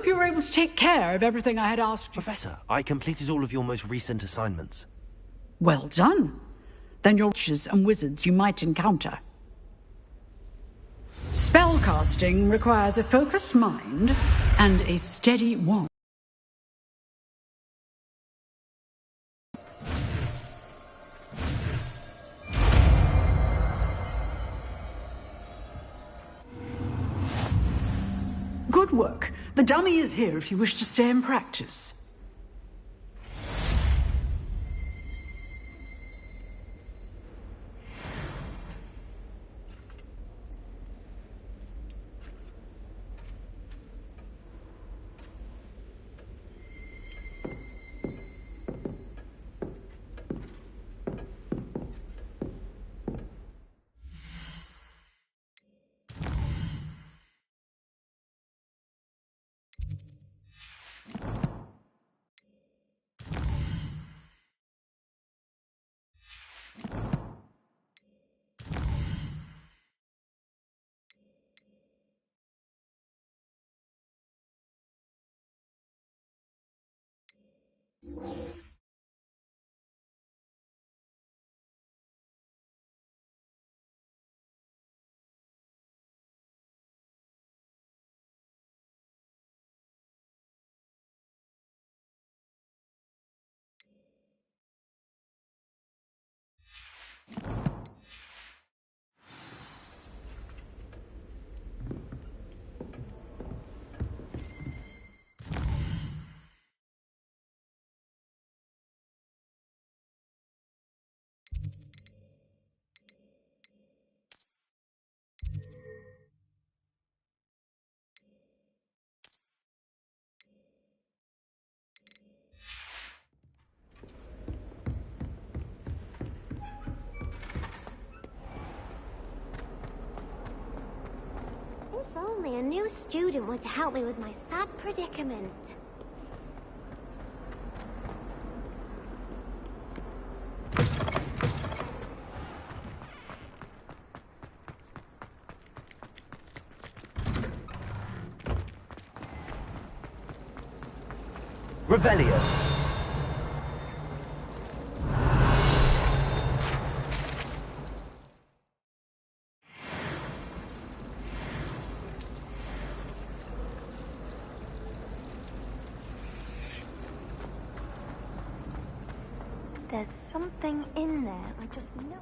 hope you were able to take care of everything I had asked you. Professor, I completed all of your most recent assignments. Well done. Then your witches and wizards you might encounter. Spellcasting requires a focused mind and a steady wand. Good work. The dummy is here if you wish to stay and practice. If only a new student were to help me with my sad predicament. Revelio. There's something in there, I just know.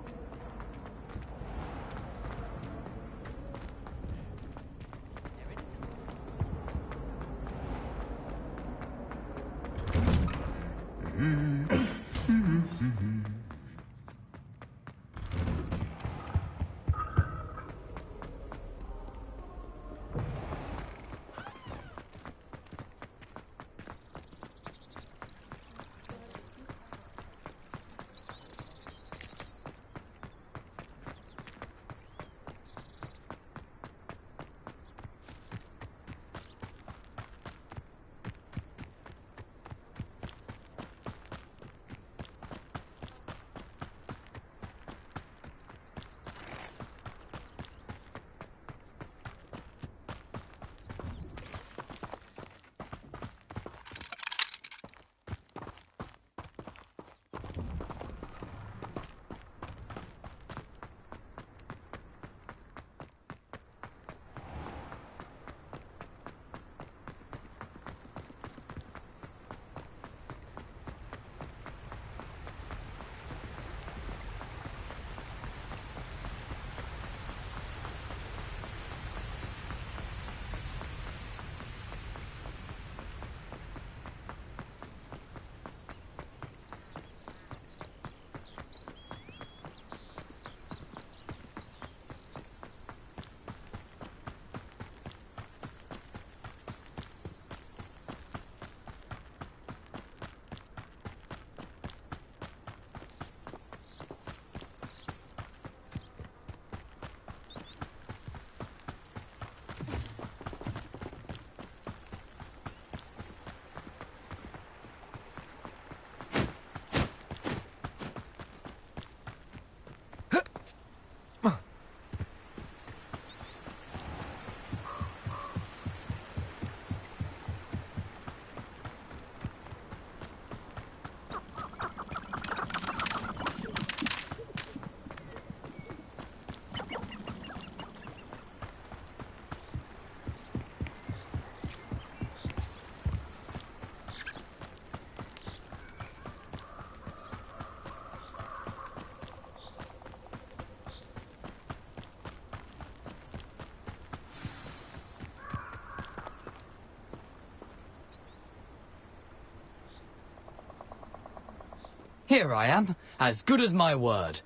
Here I am, as good as my word.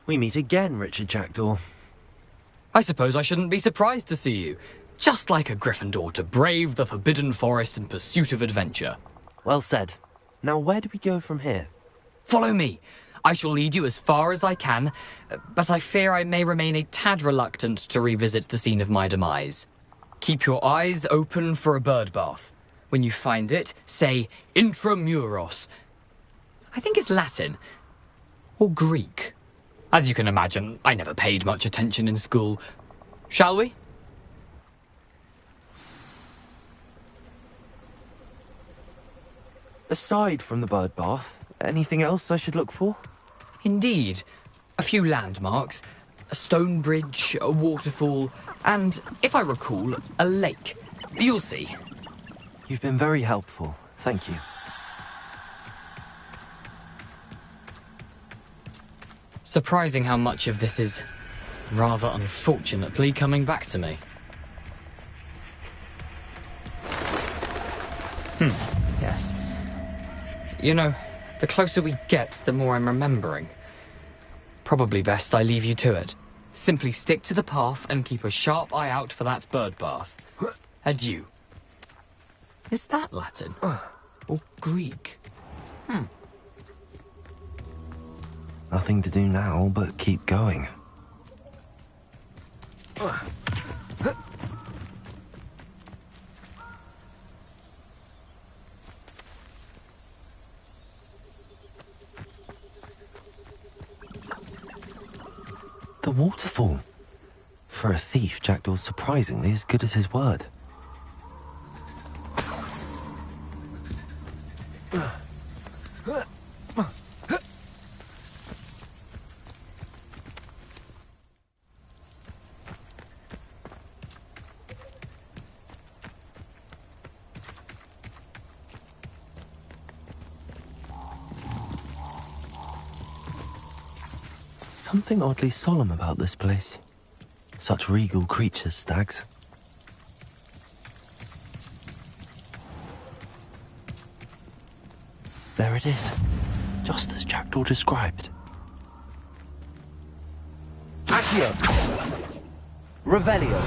We meet again, Richard Jackdaw. I suppose I shouldn't be surprised to see you. Just like a Gryffindor to brave the Forbidden Forest in pursuit of adventure. Well said. Now where do we go from here? Follow me. I shall lead you as far as I can, but I fear I may remain a tad reluctant to revisit the scene of my demise. Keep your eyes open for a bird bath. When you find it, say intramuros. I think it's Latin. Or Greek. As you can imagine, I never paid much attention in school. Shall we? Aside from the bird bath, anything else I should look for? Indeed. A few landmarks, a stone bridge, a waterfall, and, if I recall, a lake. You'll see. You've been very helpful. Thank you. Surprising how much of this is, rather unfortunately, coming back to me. Yes. You know, the closer we get, the more I'm remembering. Probably best I leave you to it. Simply stick to the path and keep a sharp eye out for that bird bath. Adieu. Is that Latin? Or Greek? Nothing to do now but keep going. The waterfall. For a thief, Jackdaw's surprisingly as good as his word. Something oddly solemn about this place. Such regal creatures, stags. There it is, just as Jackdaw described. Accio! Revelio!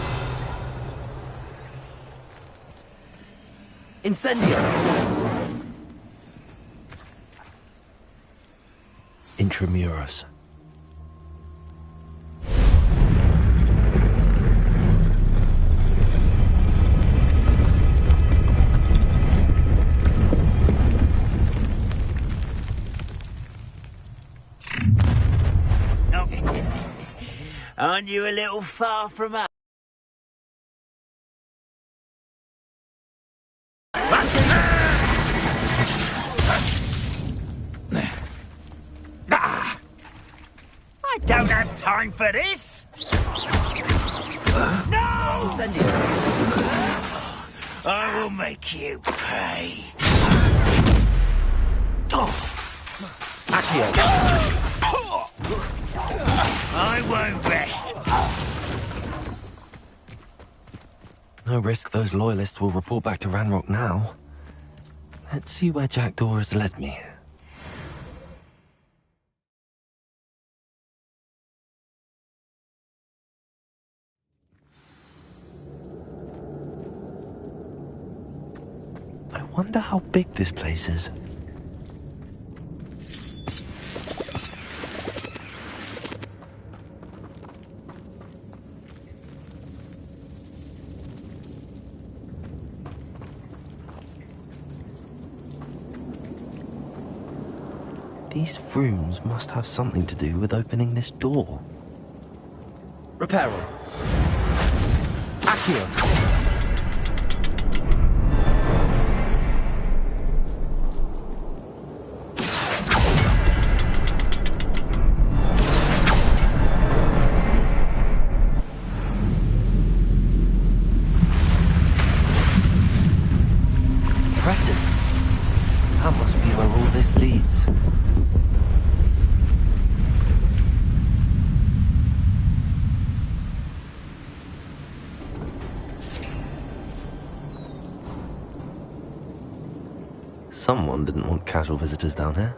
Incendio! Intramuros. Aren't you a little far from us? I don't have time for this! No! Incendio! I will make you pay. Accio! I won't rest. No risk those loyalists will report back to Ranrock now. Let's see where Jackdaw has led me. I wonder how big this place is. These rooms must have something to do with opening this door. Reparo. Accio. Impressive. That must be where all this leads. Someone didn't want casual visitors down here.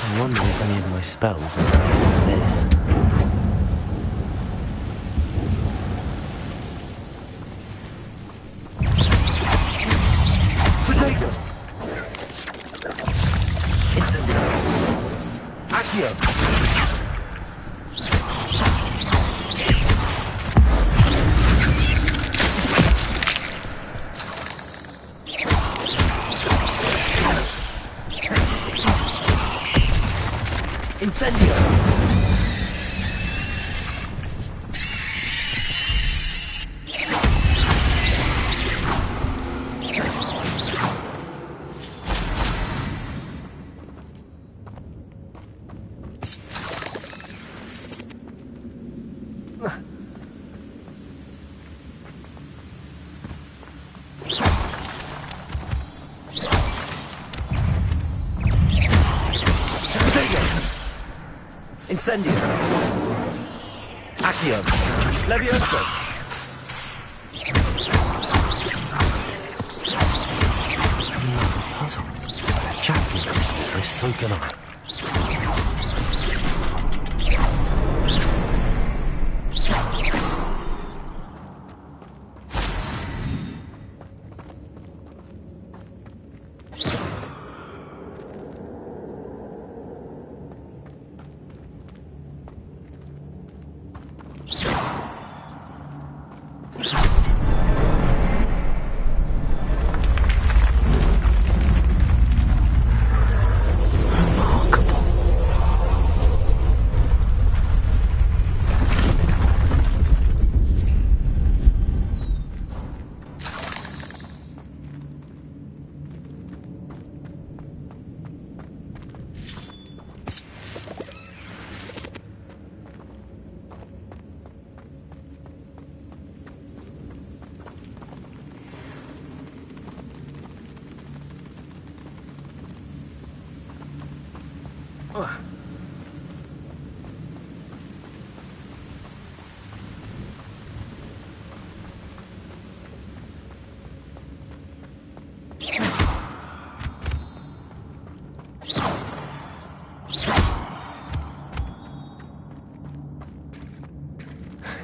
I wonder if any of my spells will help this. Potato! Incendio! Accio! Incendio! Incendio! Accio! Levioso! Puzzle. If Jack can go solve this, so can I.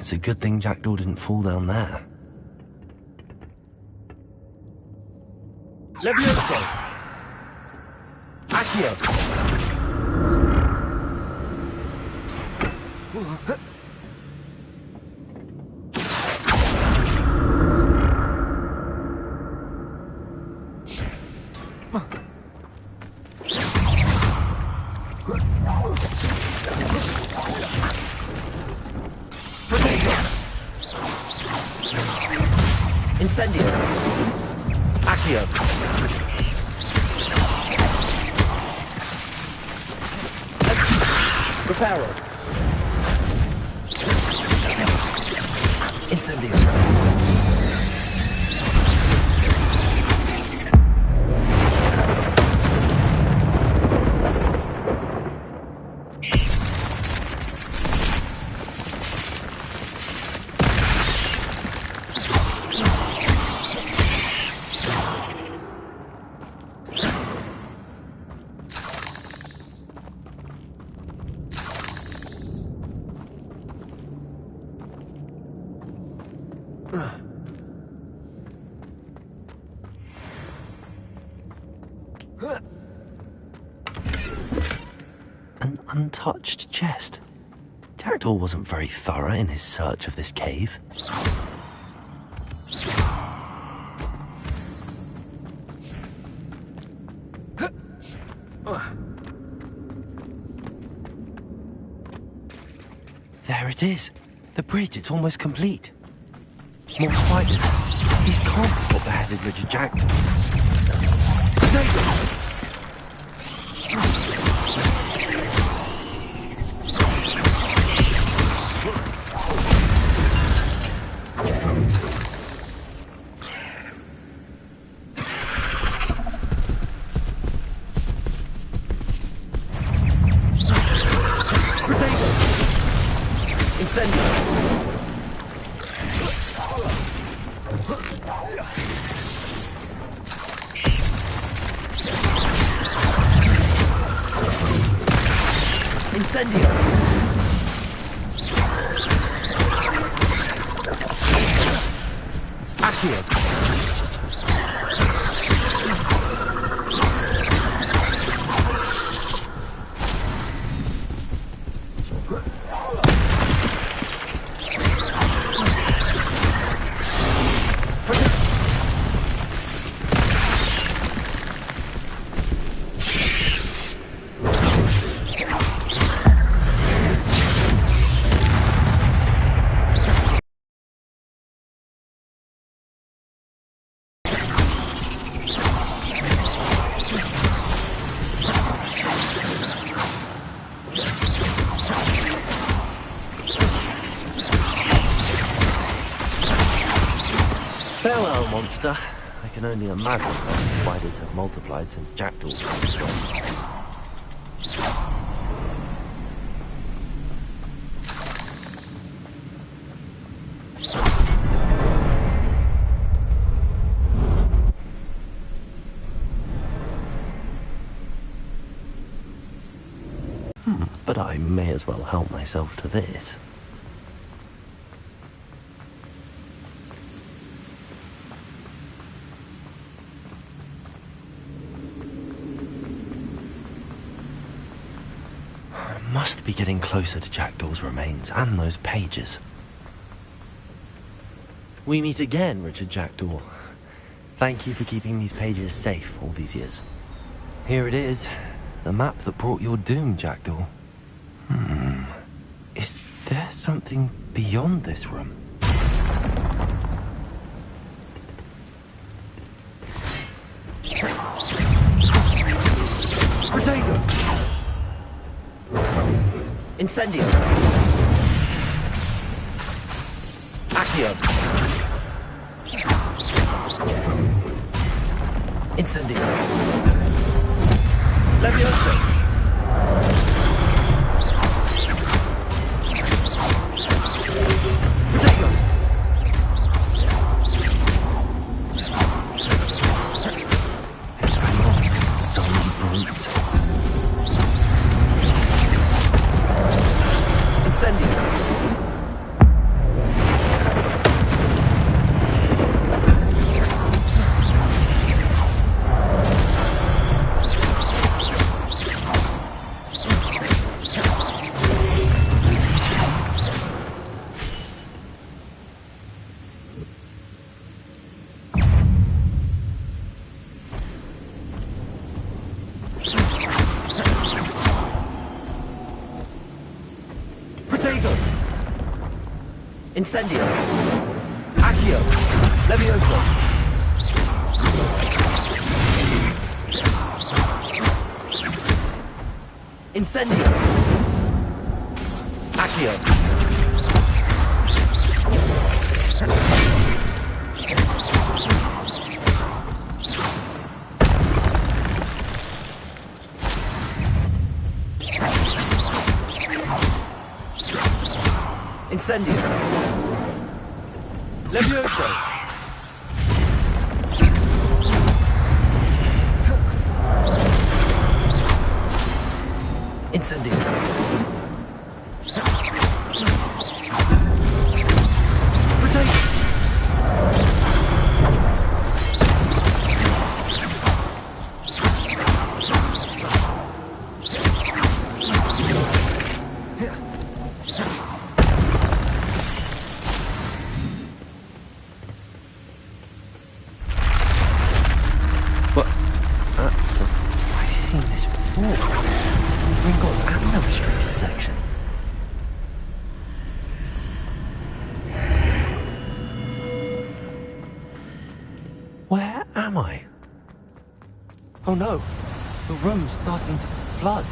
It's a good thing Jackdaw didn't fall down there. Levioso! Accio! Incendio! Accio! Reparo! Incendio! An untouched chest. Jackdaw wasn't very thorough in his search of this cave. it is. The bridge, it's almost complete. More spiders. These can't be what beheaded Richard Jackdaw. Farewell, monster. I can only imagine how the spiders have multiplied since Jackdaw's gone. But I may as well help myself to this. Must be getting closer to Jackdaw's remains and those pages. We meet again, Richard Jackdaw. Thank you for keeping these pages safe all these years. Here it is, the map that brought your doom, Jackdaw. Is there something beyond this room? Protego! Incendio! Accio! Incendio! Levioso! Protego! Español, zombie brutes. Incendio! Incendio! Accio! Levioso! Incendio! Accio! Incendio! Levioso! Incendio! Protego! I've seen this before. Gringotts and Illustrated. am I? Oh no, the room's starting to flood.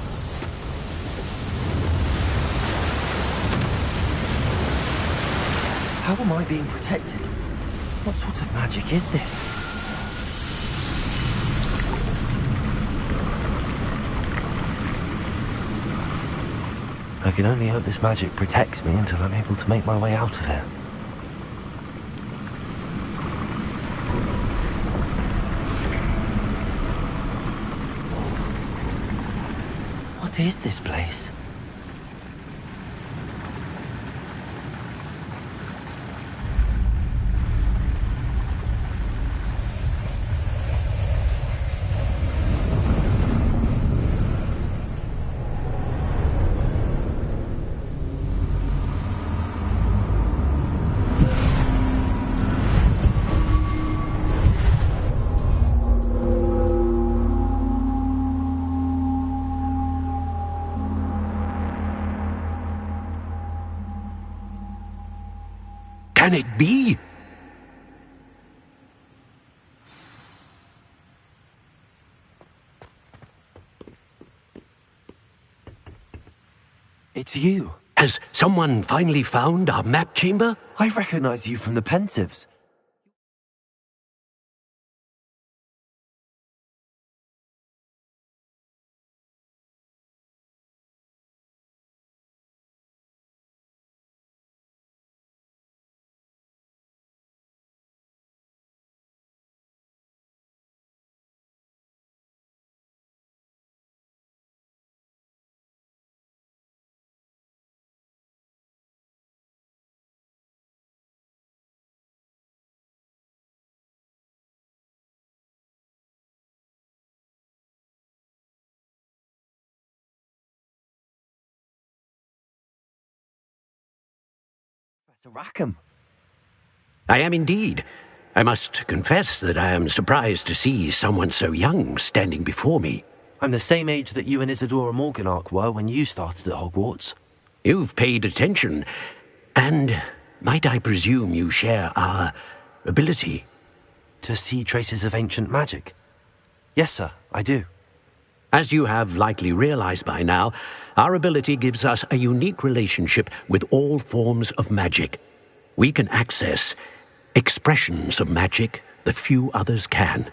How am I being protected? What sort of magic is this? I can only hope this magic protects me until I'm able to make my way out of here. What is this place? Can it be? It's you. Has someone finally found our map chamber? I recognize you from the Pensives. Professor Rackham. I am indeed. I must confess that I am surprised to see someone so young standing before me. I'm the same age that you and Isadora Morganach were when you started at Hogwarts. You've paid attention, and might I presume you share our ability? To see traces of ancient magic? Yes, sir, I do. As you have likely realized by now, our ability gives us a unique relationship with all forms of magic. We can access expressions of magic that few others can.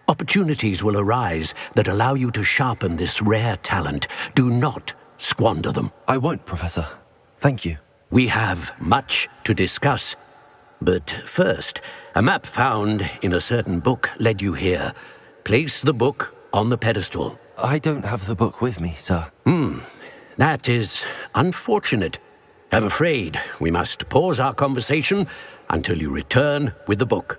Opportunities will arise that allow you to sharpen this rare talent. Do not squander them. I won't, Professor. Thank you. We have much to discuss. But first, a map found in a certain book led you here. Place the book on the pedestal. I don't have the book with me, sir. That is unfortunate. I'm afraid we must pause our conversation until you return with the book.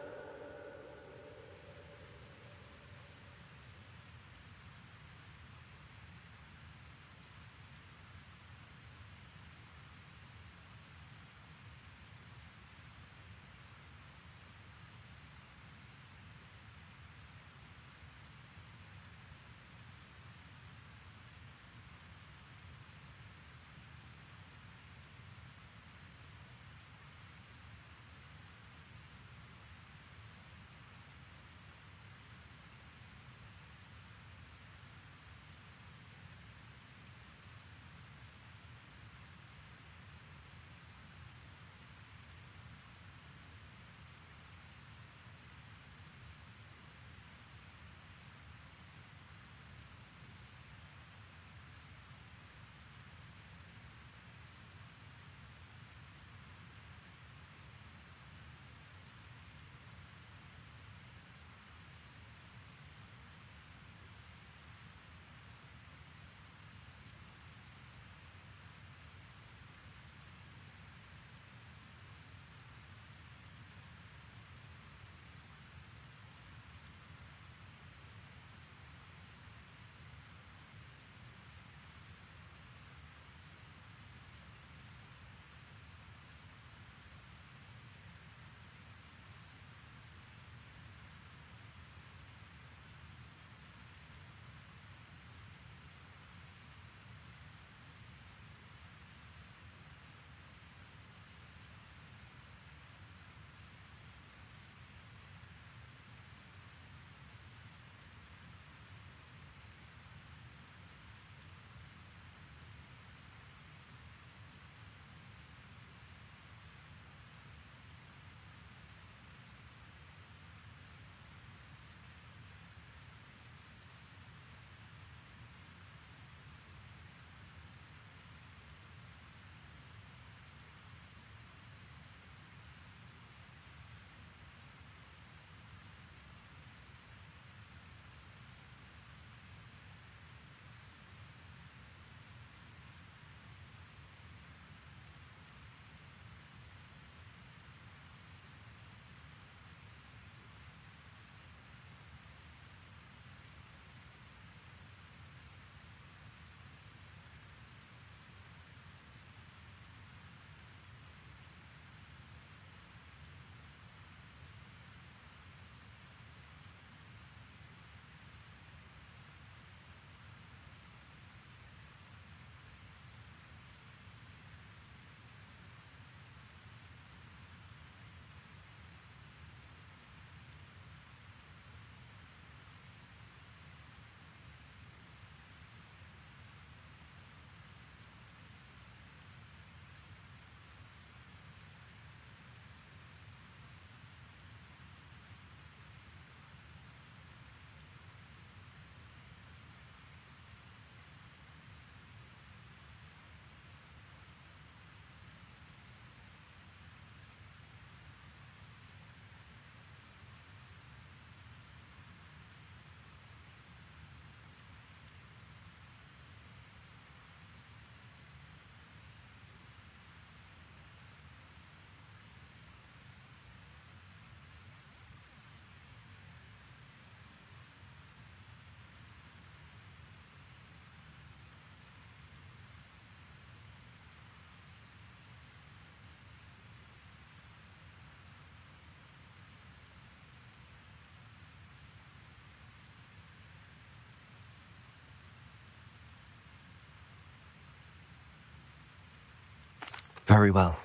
Very well.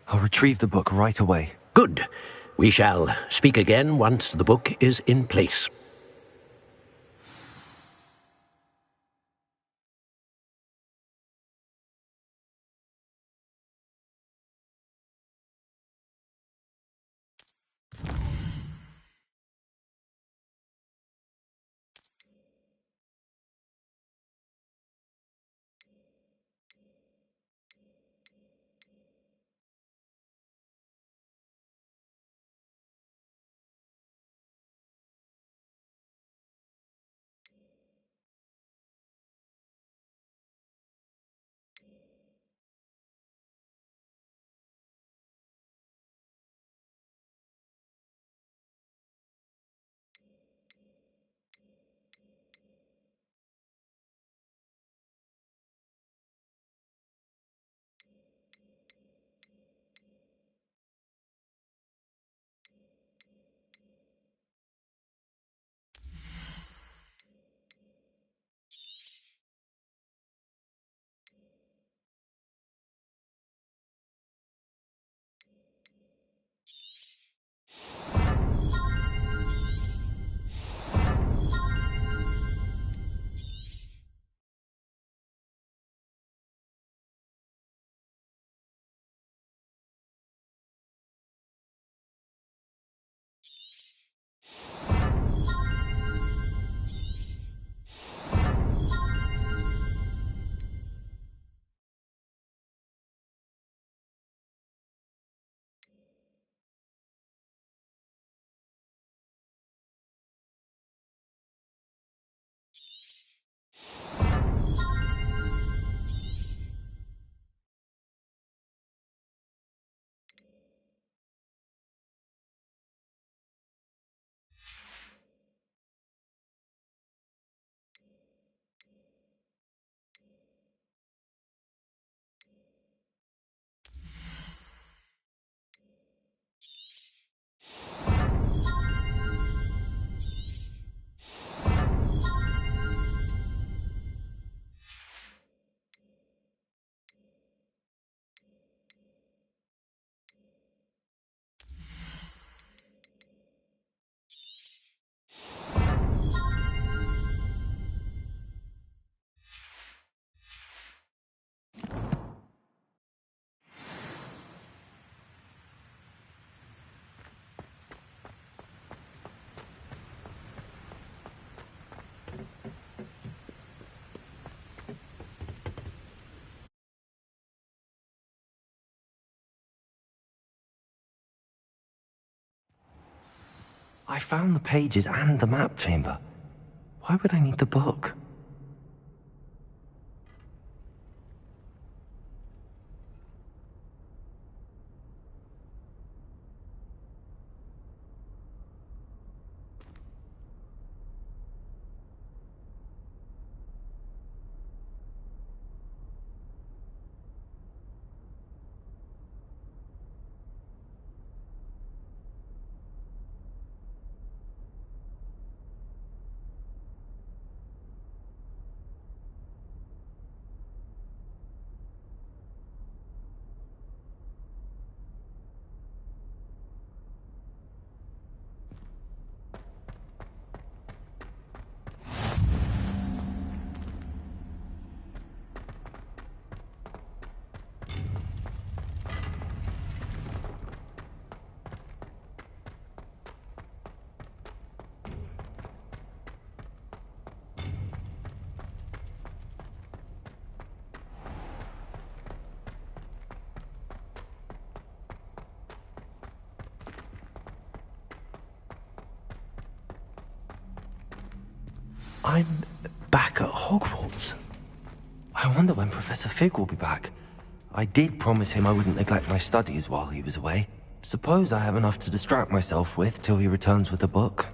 I'll retrieve the book right away. Good. We shall speak again once the book is in place. I found the pages and the map chamber. Why would I need the book? I'm back at Hogwarts. I wonder when Professor Fig will be back. I did promise him I wouldn't neglect my studies while he was away. Suppose I have enough to distract myself with till he returns with the book.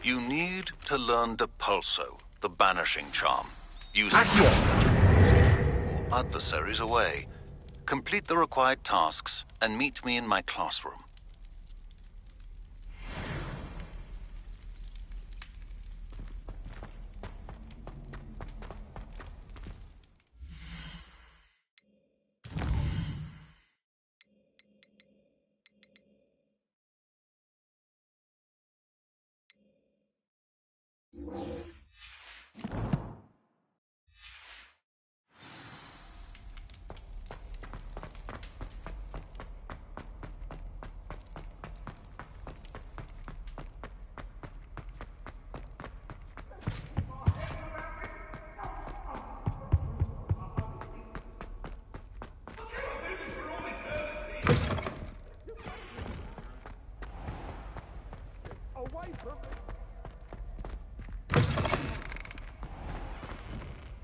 You need to learn Depulso, the banishing charm. Use Accio! all adversaries away. Complete the required tasks and meet me in my classroom.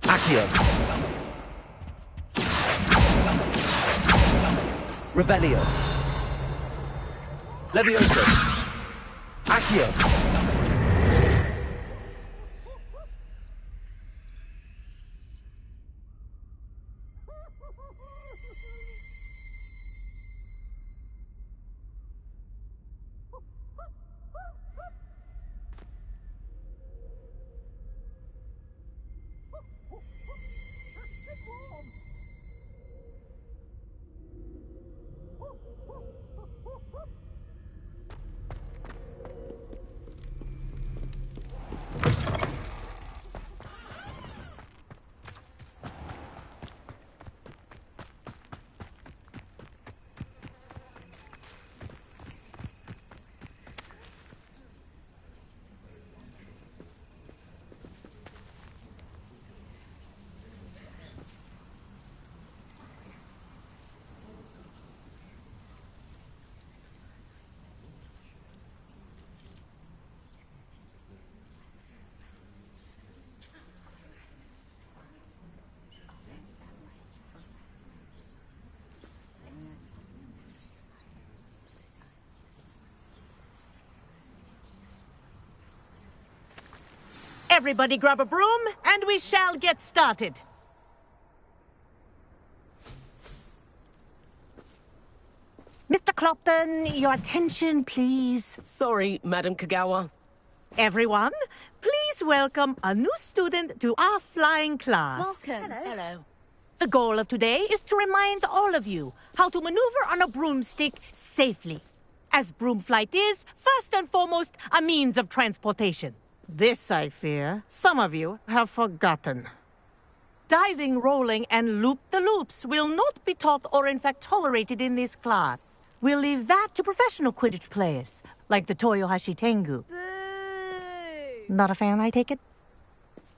Accio! Revelio! Levioso! Accio! Everybody grab a broom, and we shall get started. Mr. Clopton, your attention, please. Sorry, Madam Kagawa. Everyone, please welcome a new student to our flying class. Welcome. Hello. The goal of today is to remind all of you how to maneuver on a broomstick safely, as broom flight is, first and foremost, a means of transportation. This, I fear, some of you have forgotten. Diving, rolling, and loop-the-loops will not be taught or in fact tolerated in this class. We'll leave that to professional Quidditch players, like the Toyohashi Tengu. Boo! Not a fan, I take it?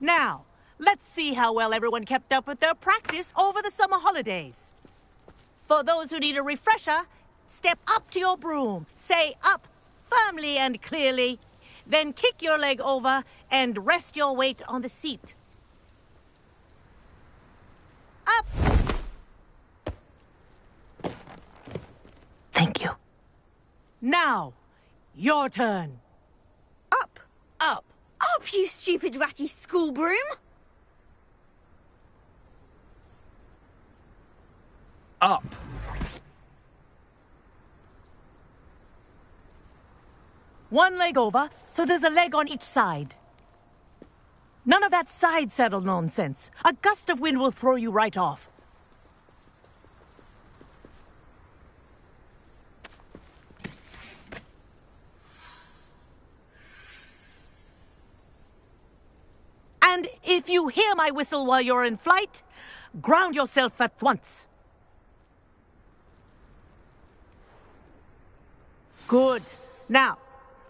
Now, let's see how well everyone kept up with their practice over the summer holidays. For those who need a refresher, step up to your broom, say up firmly and clearly, then kick your leg over and rest your weight on the seat. Up! Thank you. Now, your turn. Up! Up! Up, you stupid ratty school broom! Up! One leg over, so there's a leg on each side. None of that side saddle nonsense. A gust of wind will throw you right off. And if you hear my whistle while you're in flight, ground yourself at once. Good. Now,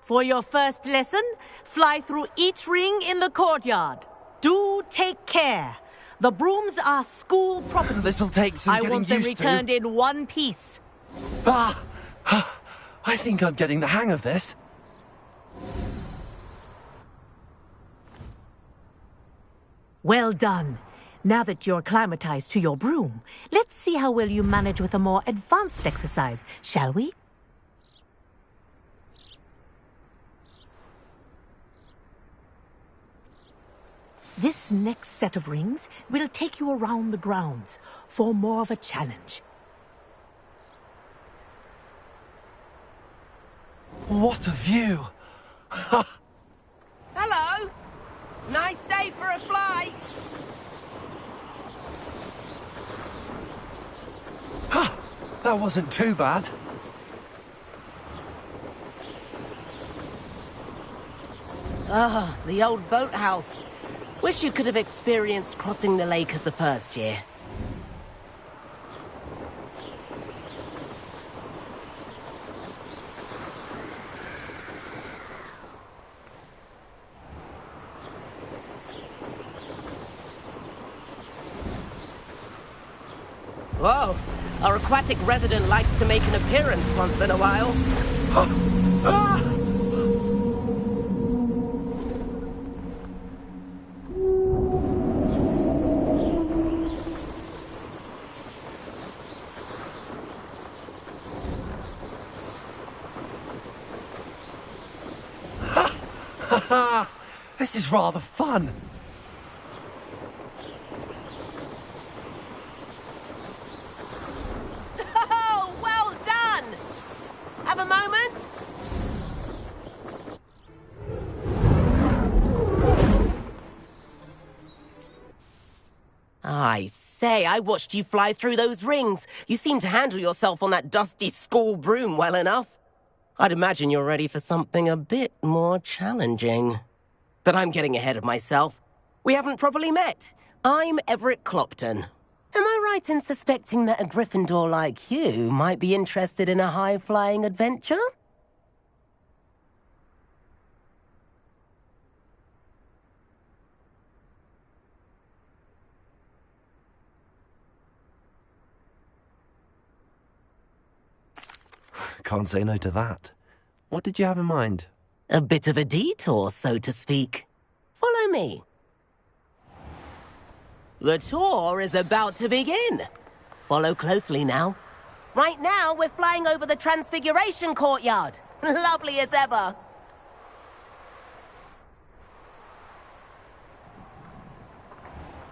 for your first lesson, fly through each ring in the courtyard. Do take care. The brooms are school property. This'll take some I getting want them used returned in one piece. Ah! I think I'm getting the hang of this. Well done. Now that you're acclimatized to your broom, let's see how well you manage with a more advanced exercise, shall we? This next set of rings will take you around the grounds for more of a challenge. What a view! Hello! Nice day for a flight! That wasn't too bad. Ah, the old boathouse. Wish you could have experienced crossing the lake as a first year. Whoa, our aquatic resident likes to make an appearance once in a while. This is rather fun. Oh, well done! Have a moment? I say, I watched you fly through those rings. You seem to handle yourself on that dusty school broom well enough. I'd imagine you're ready for something a bit more challenging. But I'm getting ahead of myself. We haven't properly met. I'm Everett Clopton. Am I right in suspecting that a Gryffindor like you might be interested in a high-flying adventure? Can't say no to that. What did you have in mind? A bit of a detour, so to speak. Follow me. The tour is about to begin. Follow closely now. Right now, we're flying over the Transfiguration Courtyard. Lovely as ever.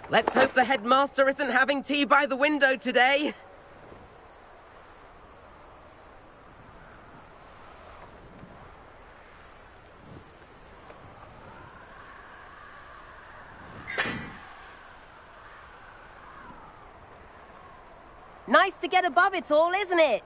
Let's hope the headmaster isn't having tea by the window today. Nice to get above it all, isn't it?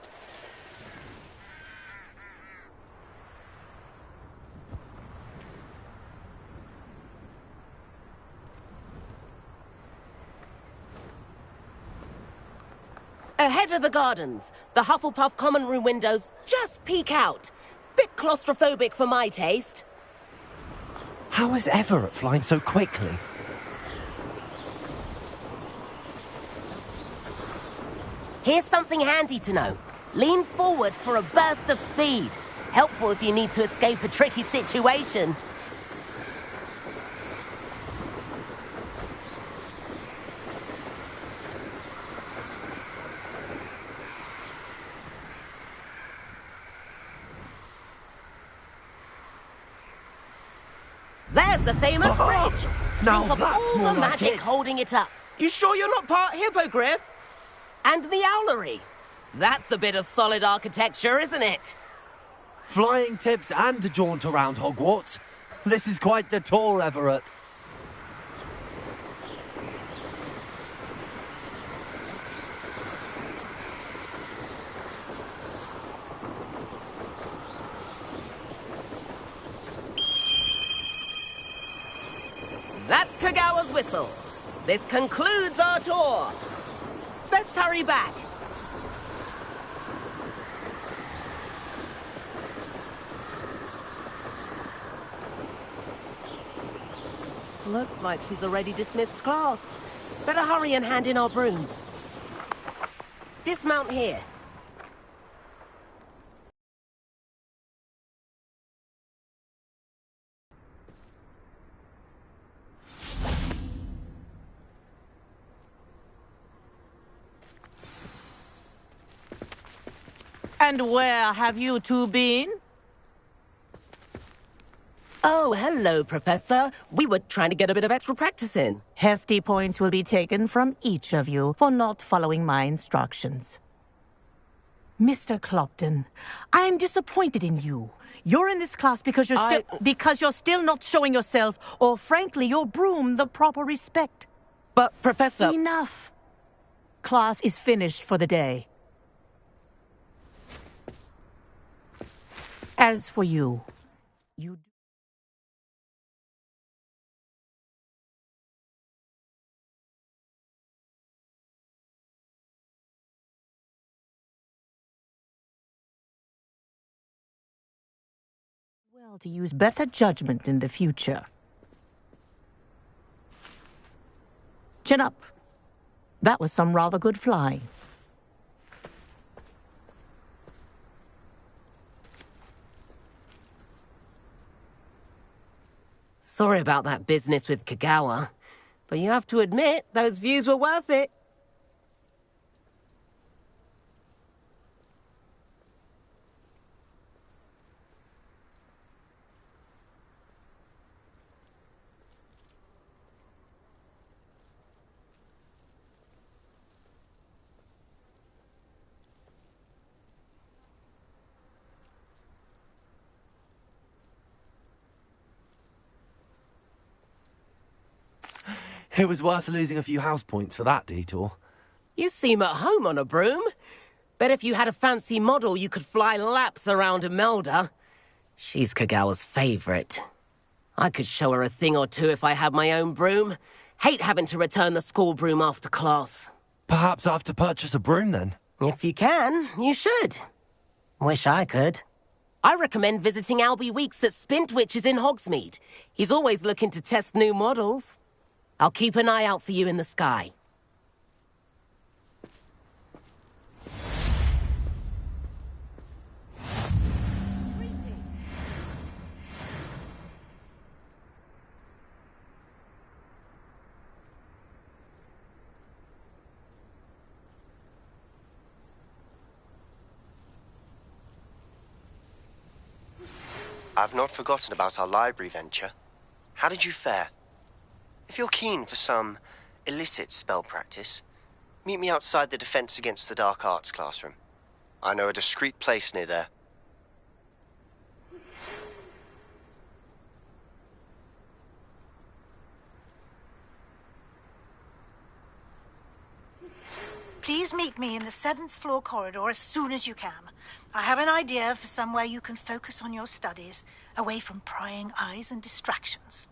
Ahead of the gardens, the Hufflepuff common room windows just peek out. Bit claustrophobic for my taste. How is Everett flying so quickly? Here's something handy to know. Lean forward for a burst of speed. Helpful if you need to escape a tricky situation. There's the famous bridge. Now Think of that's all more the like magic it. holding it up. You sure you're not part hippogriff? And the owlery. That's a bit of solid architecture, isn't it? Flying tips and a jaunt around Hogwarts. This is quite the tour, Everett. That's Kagawa's whistle. This concludes our tour. Best hurry back. Looks like she's already dismissed class. Better hurry and hand in our brooms. Dismount here. And where have you two been? Oh, hello, Professor. We were trying to get a bit of extra practice in. Hefty points will be taken from each of you for not following my instructions. Mr. Clopton, I am disappointed in you. You're in this class because you're still not showing yourself, or frankly, your broom, the proper respect. But, Professor... Enough. Class is finished for the day. As for you, you... well to use better judgment in the future. Chin up. That was some rather good flying. Sorry about that business with Kagawa, but you have to admit, those views were worth it. It was worth losing a few house points for that detour. You seem at home on a broom. Bet if you had a fancy model, you could fly laps around Imelda. She's Kagawa's favorite. I could show her a thing or two if I had my own broom. Hate having to return the school broom after class. Perhaps I have to purchase a broom then. If you can, you should. Wish I could. I recommend visiting Albie Weeks at Spintwitches in Hogsmeade. He's always looking to test new models. I'll keep an eye out for you in the sky. I've not forgotten about our library venture. How did you fare? If you're keen for some illicit spell practice, meet me outside the Defense Against the Dark Arts classroom. I know a discreet place near there. Please meet me in the 7th floor corridor as soon as you can. I have an idea for somewhere you can focus on your studies, away from prying eyes and distractions.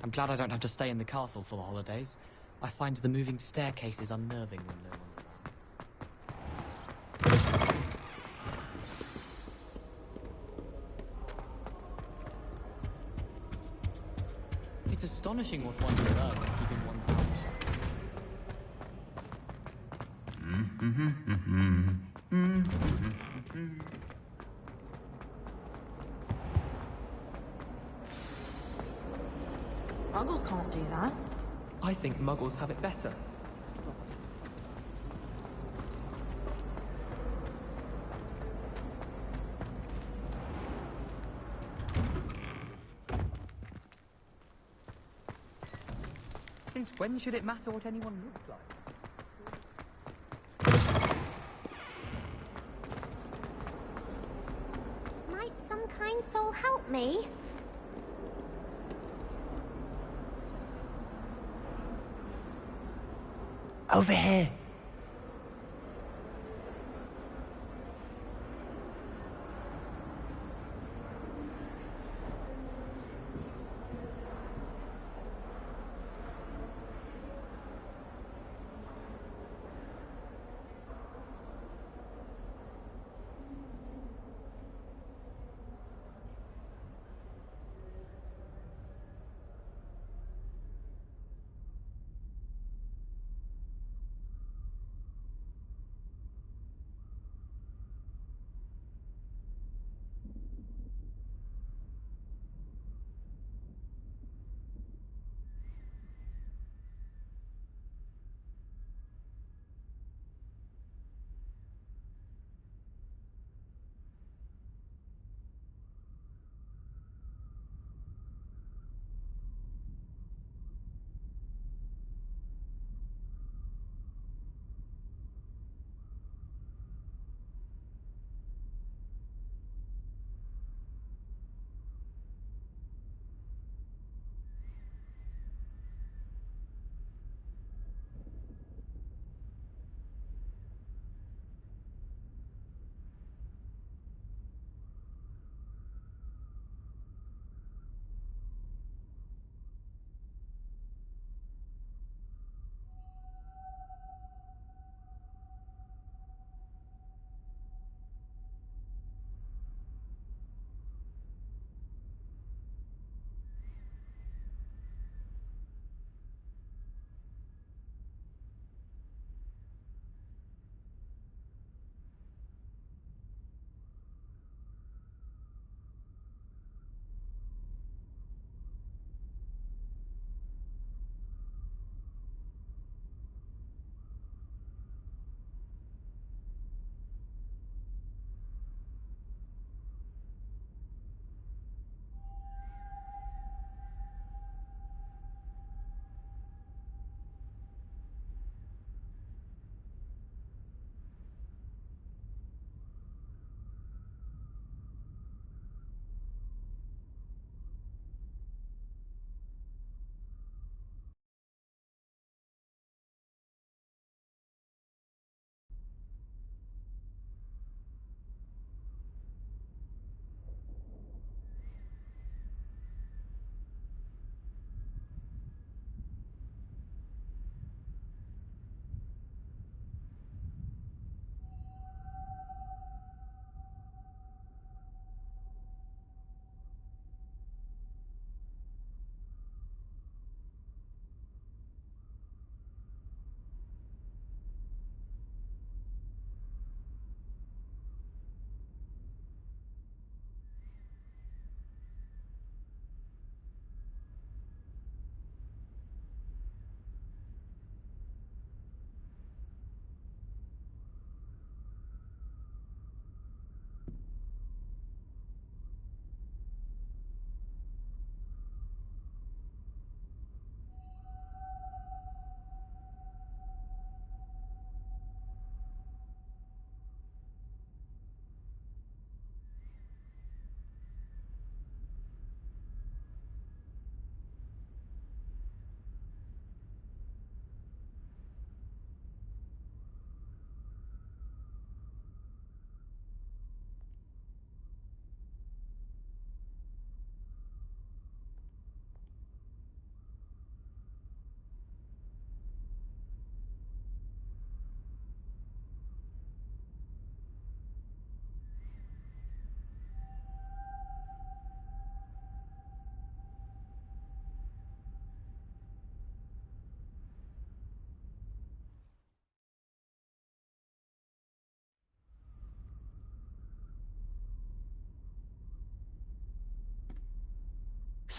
I'm glad I don't have to stay in the castle for the holidays. I find the moving staircases unnerving when no one's around. It's astonishing what one can learn when keeping one's mouth shut. Muggles can't do that. I think Muggles have it better. Since when should it matter what anyone looks like? Might some kind soul help me? Over here.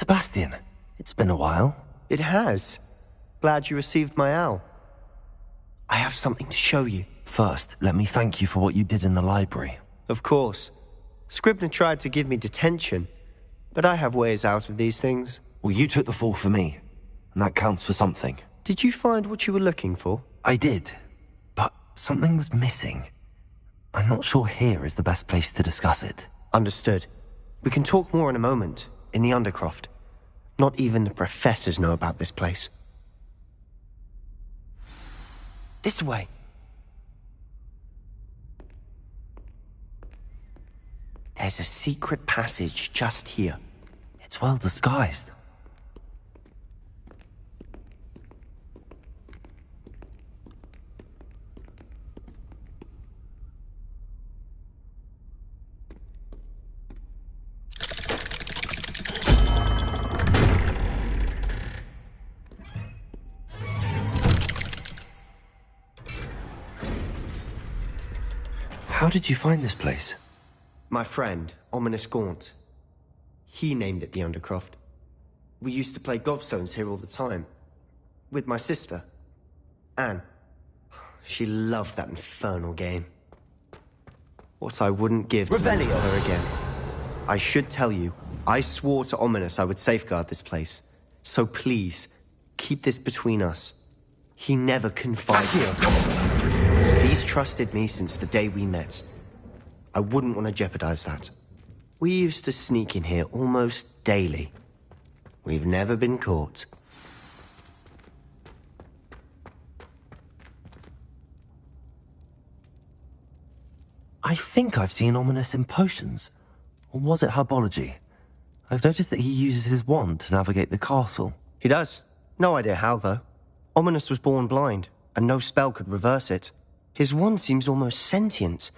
Sebastian, it's been a while. It has. Glad you received my owl. I have something to show you. First, let me thank you for what you did in the library. Of course. Scribner tried to give me detention, but I have ways out of these things. Well, you took the fall for me, and that counts for something. Did you find what you were looking for? I did, but something was missing. I'm not sure here is the best place to discuss it. Understood. We can talk more in a moment, in the Undercroft. Not even the professors know about this place. This way. There's a secret passage just here. It's well disguised. How did you find this place? My friend, Ominous Gaunt. He named it the Undercroft. We used to play gobstones here all the time. With my sister, Anne. She loved that infernal game. What I wouldn't give to lose to her again. I should tell you, I swore to Ominous I would safeguard this place. So please, keep this between us. He never confided. He's trusted me since the day we met. I wouldn't want to jeopardize that. We used to sneak in here almost daily. We've never been caught. I think I've seen Ominous in potions. Or was it herbology? I've noticed that he uses his wand to navigate the castle. He does. No idea how, though. Ominous was born blind, and no spell could reverse it. His wand seems almost sentient.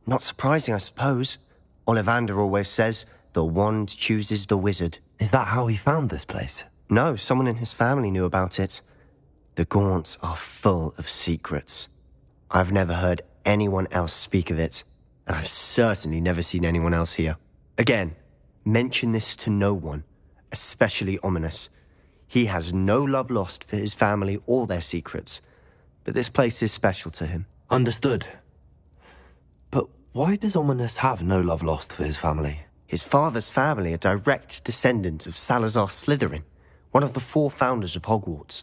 Not surprising, I suppose. Ollivander always says, the wand chooses the wizard. Is that how he found this place? No, someone in his family knew about it. The Gaunts are full of secrets. I've never heard anyone else speak of it, and I've certainly never seen anyone else here. Again, mention this to no one, especially Ominous. He has no love lost for his family or their secrets, but this place is special to him. Understood. But why does Ominous have no love lost for his family? His father's family are direct descendants of Salazar Slytherin, one of the 4 founders of Hogwarts.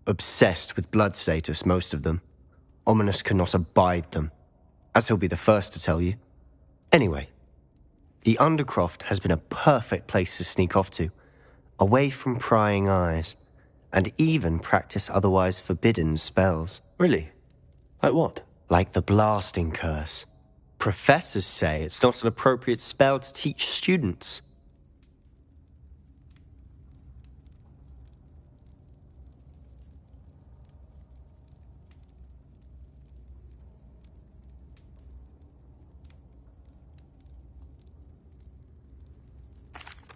Obsessed with blood status, most of them. Ominous cannot abide them, as he'll be the first to tell you. Anyway, the Undercroft has been a perfect place to sneak off to, away from prying eyes, and even practice otherwise forbidden spells. Really? Like what? Like the blasting curse. Professors say it's not an appropriate spell to teach students.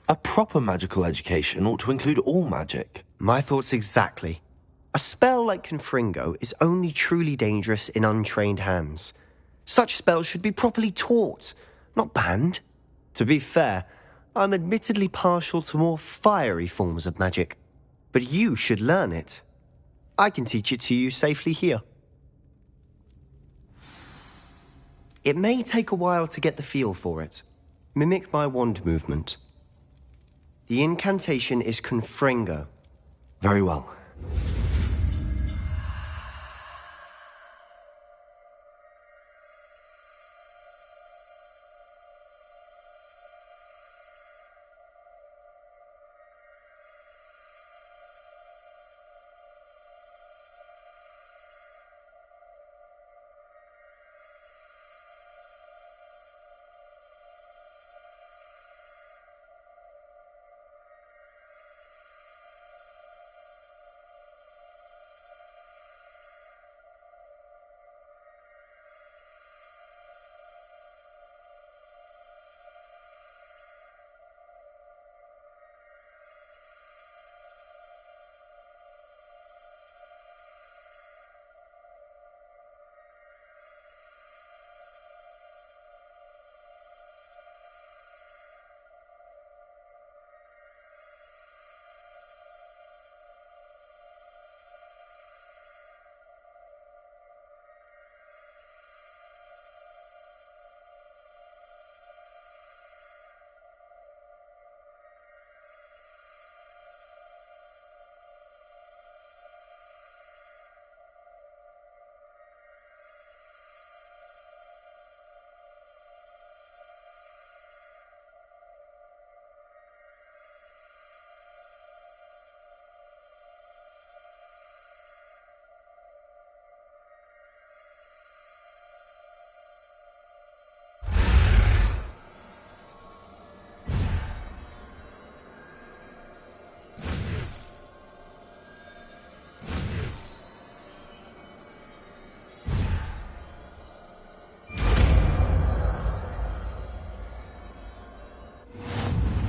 A proper magical education ought to include all magic. My thoughts exactly. A spell like Confringo is only truly dangerous in untrained hands. Such spells should be properly taught, not banned. To be fair, I'm admittedly partial to more fiery forms of magic. But you should learn it. I can teach it to you safely here. It may take a while to get the feel for it. Mimic my wand movement. The incantation is Confringo. Very well.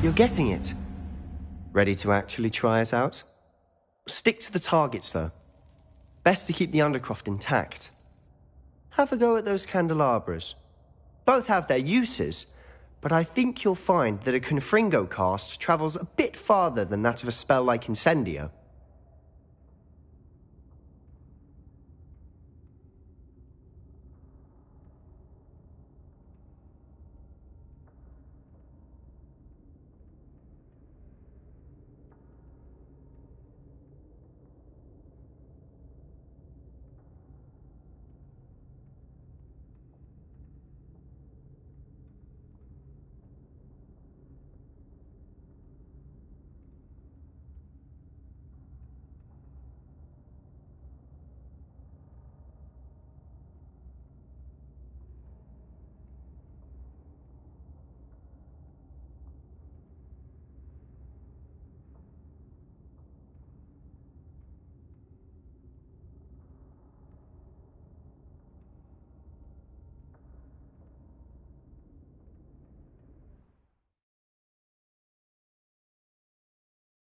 You're getting it. Ready to actually try it out? Stick to the targets, though. Best to keep the Undercroft intact. Have a go at those candelabras. Both have their uses, but I think you'll find that a Confringo cast travels a bit farther than that of a spell like Incendio.